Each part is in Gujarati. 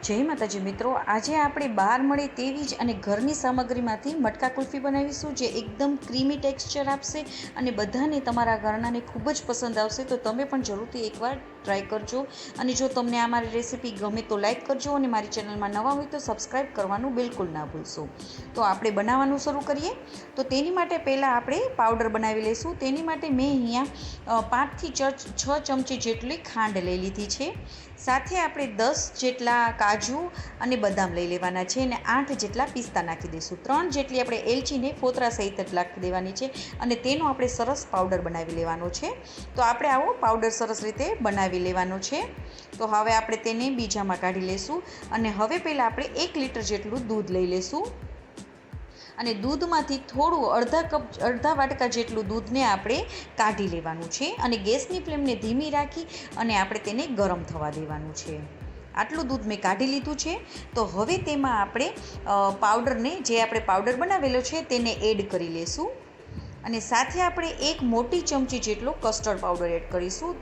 જય માતાજી મિત્રો, આજે આપણે બહાર મળે તેવી જ અને ઘરની સામગ્રીમાંથી મટકા કુલ્ફી બનાવીશું, જે એકદમ ક્રીમી ટેક્સચર આપશે અને બધાને તમારા ઘરનાને ખૂબ જ પસંદ આવશે. તો તમે પણ જરૂરથી એકવાર ટ્રાય કરજો. અને જો તમને આ મારી રેસીપી ગમે તો લાઈક કરજો અને મારી ચેનલમાં નવા હોય તો સબસ્ક્રાઈબ કરવાનું બિલકુલ ના ભૂલશો. તો આપણે બનાવવાનું શરૂ કરીએ. તો તેની માટે પહેલાં આપણે પાવડર બનાવી લઈશું. તેની માટે મેં અહીંયા 5 થી 6 ચમચી જેટલી ખાંડ લઈ લીધી છે. સાથે આપણે 10 જેટલા કાજુ અને બદામ લઈ લેવાના છે અને 8 જેટલા પિસ્તા નાખી દઈશું. 3 જેટલી આપણે એલચીને ફોતરા સહિત જ નાખી દેવાની છે અને તેનો આપણે સરસ પાવડર બનાવી લેવાનો છે. તો આપણે આવો પાવડર સરસ રીતે બનાવી લેવાનો છે. તો હવે આપણે તેને બીજામાં કાઢી લઈશું અને હવે પહેલાં આપણે 1 લીટર જેટલું દૂધ લઈ લઈશું અને દૂધમાંથી થોડું અડધા વાટકા જેટલું દૂધને આપણે કાઢી લેવાનું છે અને ગેસની ફ્લેમને ધીમી રાખી અને આપણે તેને ગરમ થવા દેવાનું છે. આટલું દૂધ મેં કાઢી લીધું છે. તો હવે તેમાં આપણે પાવડરને, જે આપણે પાવડર બનાવેલો છે તેને એડ કરી લઈશું અને સાથે આપણે 1 મોટી ચમચી જેટલો કસ્ટર્ડ પાવડર એડ કરીશું.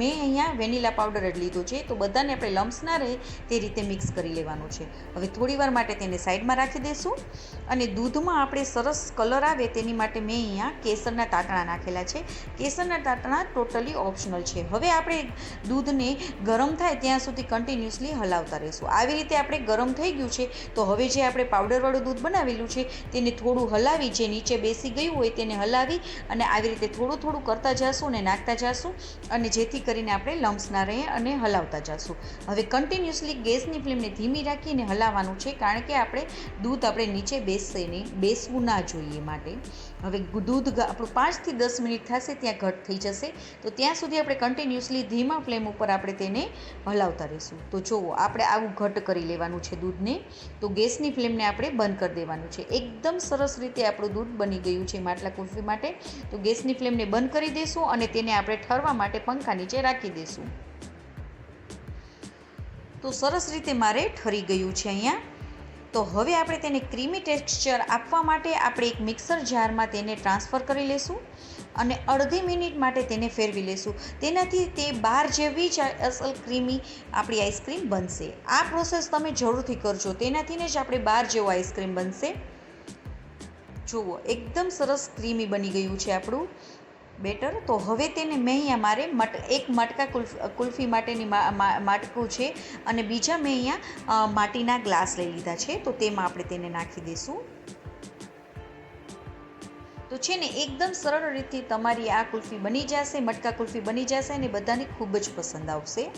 મેં અહીંયા વેનીલા પાવડર જ લીધો છે. તો બધાને આપણે લમ્સ ના રહે તે રીતે મિક્સ કરી લેવાનું છે. હવે થોડીવાર માટે તેને સાઈડમાં રાખી દઈશું અને દૂધમાં આપણે સરસ કલર આવે તેની માટે મેં અહીંયા કેસરના તાંતણા નાખેલા છે. કેસરના તાંતણા ટોટલી ઓપ્શનલ છે. હવે આપણે દૂધને ગરમ થાય ત્યાં સુધી કન્ટિન્યુઅસલી હલાવતા રહીશું. આવી રીતે આપણે ગરમ થઈ ગયું છે. તો હવે જે આપણે પાવડરવાળું દૂધ બનાવેલું છે તેને થોડું હલાવી, જે નીચે બેસી ગયું હોય તેને હલાવી અને આવી રીતે થોડું થોડું કરતા જઈશું અને નાખતા જઈશું અને જેથી કરીને આપણે લમ્સ ના રહે અને હલાવતા જઈશું. હવે કન્ટિન્યુઅસલી ગેસની ફ્લેમને ધીમી રાખીને હલાવવાનું છે, કારણ કે આપણે દૂધ આપણે નીચે બેસશે નહીં, બેસવું ના જોઈએ માટે. હવે દૂધ આપણું 5 થી 10 મિનિટ થશે ત્યાં ઘટ થઈ જશે. તો ત્યાં સુધી આપણે કન્ટિન્યુઅસલી ધીમા ફ્લેમ ઉપર આપણે તેને હલાવતા રહીશું. તો જુઓ, આપણે આવું ઘટ કરી લેવાનું છે દૂધને. તો ગેસની ફ્લેમને આપણે બંધ કરી દેવાનું છે. એકદમ સરસ રીતે આપણું દૂધ બની ગયું છે માટલા કુલ્ફી માટે. તો ગેસની ફ્લેમને બંધ કરી દઈશું અને તેને આપણે ઠરવા માટે પંખા નીચે રાખી દઈશું. તો સરસ રીતે મારે ઠરી ગયું છે અહીંયા. તો હવે આપણે તેને ક્રીમી ટેક્સચર આપવા માટે આપણે એક મિક્સર જારમાં તેને ટ્રાન્સફર કરી લઈશું અને અડધી મિનિટ માટે તેને ફેરવી લઈશું. તેનાથી તે બહાર જેવી જ અસલ ક્રીમી આપણી આઈસ્ક્રીમ બનશે. આ પ્રોસેસ તમે જરૂરથી કરજો, તેનાથી જ આપણે બહાર જેવો આઈસ્ક્રીમ બનશે. જુઓ, એકદમ સરસ ક્રીમી બની ગયું છે આપણું બેટર. તો હવે તેને મેં અહીંયા એક મટકા કુલ્ફી માટેની માટકું છે અને બીજા મેં અહીંયા માટીના ગ્લાસ લઈ લીધા છે. તો તેમાં આપણે તેને નાખી દઈશું. તો છે ને, એકદમ સરળ રીતે તમારી આ કુલ્ફી બની જશે, મટકા કુલ્ફી બની જશે અને બધાને ખૂબ જ પસંદ આવશે.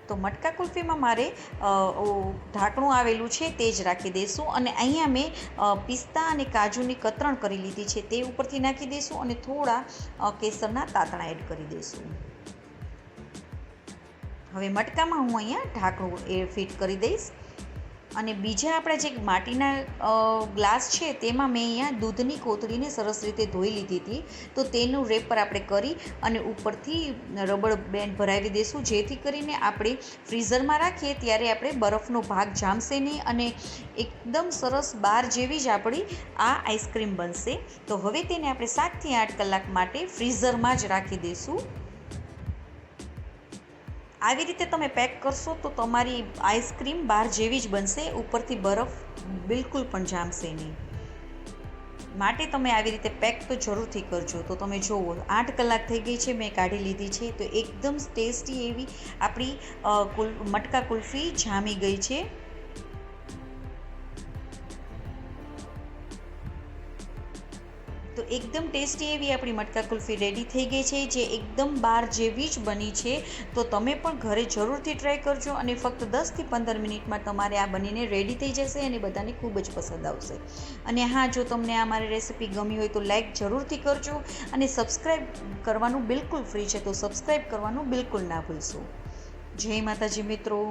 તો મટકા કુલ્ફીમાં મારે ઢાંકણું આવેલું છે તે જ રાખી દઈશું અને અહીંયા મેં પિસ્તા અને કાજુની કતરણ કરી લીધી છે તે ઉપરથી નાખી દઈશું અને થોડા કેસરના તાંતણા એડ કરી દઈશું. હવે મટકામાં હું અહીંયા ઢાંકણું ફિટ કરી દઈશ અને બીજા આપણા જે માટીના ગ્લાસ છે તેમાં મેં અહીંયા દૂધની કોથળીને સરસ રીતે ધોઈ લીધી હતી. તો તેનું રેપર આપણે કરી અને ઉપરથી રબર બેન્ડ ભરાવી દઈશું, જેથી કરીને આપણે ફ્રીઝરમાં રાખીએ ત્યારે આપણે બરફનો ભાગ જામશે નહીં અને એકદમ સરસ બાર જેવી જ આપણી આ આઈસ્ક્રીમ બનશે. તો હવે તેને આપણે 7 થી 8 કલાક માટે ફ્રીઝરમાં જ રાખી દઈશું. આવી રીતે તમે પેક કરશો તો તમારી આઈસ્ક્રીમ બહાર જેવી જ બનશે, ઉપરથી બરફ બિલકુલ પણ જામશે નહીં. માટે તમે આવી રીતે પેક તો જરૂરથી કરજો. તો તમે જુઓ, 8 કલાક થઈ ગઈ છે, મેં કાઢી લીધી છે. તો એકદમ ટેસ્ટી એવી આપણી મટકા કુલ્ફી જામી ગઈ છે. તો એકદમ ટેસ્ટી એવી આપણી મટકા કુલ્ફી રેડી થઈ ગઈ છે, જે એકદમ બહાર જેવી જ બની છે. તો તમે પણ ઘરે જરૂરથી ટ્રાય કરજો અને ફક્ત 10 થી 15 મિનિટમાં તમારે આ બનીને રેડી થઈ જશે અને બધાને ખૂબ જ પસંદ આવશે. અને હા, જો તમને આ મારી રેસીપી ગમી હોય તો લાઈક જરૂરથી કરજો અને સબસ્ક્રાઈબ કરવાનું બિલકુલ ફ્રી છે. તો સબસ્ક્રાઈબ કરવાનું બિલકુલ ના ભૂલશો. જય માતાજી મિત્રો.